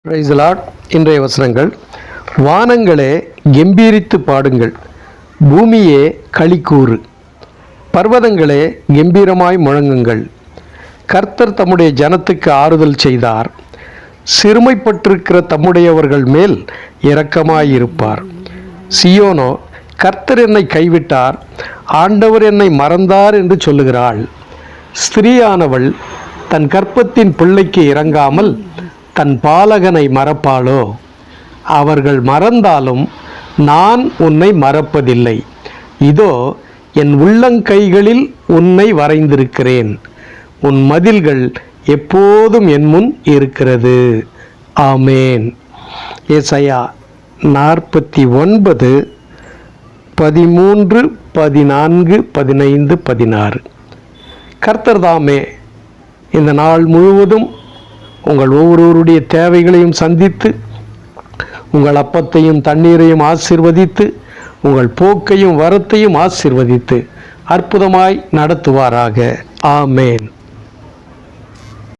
Praise the Lord. இன்றைய வசனங்கள்: வானங்களே கெம்பீரித்து பாடுங்கள், பூமியே களிக்கூறு, பர்வதங்களே கெம்பீரமாய் முழங்குங்கள். கர்த்தர் தம்முடைய ஜனத்துக்கு ஆறுதல் செய்தார், சிறுமைப்பட்டிருக்கிற தம்முடையவர்கள் மேல் இரக்கமாயிருப்பார். சியோனோ, கர்த்தர் என்னை கைவிட்டார், ஆண்டவர் என்னை மறந்தார் என்று சொல்லுகிறாள். ஸ்திரீயானவள் தன் கர்ப்பத்தின் பிள்ளைக்கு இறங்காமல் தன் பாலகனை மறப்பாளோ? அவர்கள் மறந்தாலும் நான் உன்னை மறப்பதில்லை. இதோ என் உள்ளங்கைகளில் உன்னை வரைந்திருக்கிறேன். உன் மதில்கள் எப்போதும் என் முன் இருக்கிறது. ஆமேன். ஏசாயா 49 13 14 15 16. கர்த்தர் தாமே இந்த நாள் முழுவதும் உங்கள் ஒவ்வொருவருடைய தேவைகளையும் சந்தித்து, உங்கள் அப்பத்தையும் தண்ணீரையும் ஆசீர்வதித்து, உங்கள் போக்கையும் வரத்தையும் ஆசீர்வதித்து அற்புதமாய் நடத்துவாராக. ஆமேன்.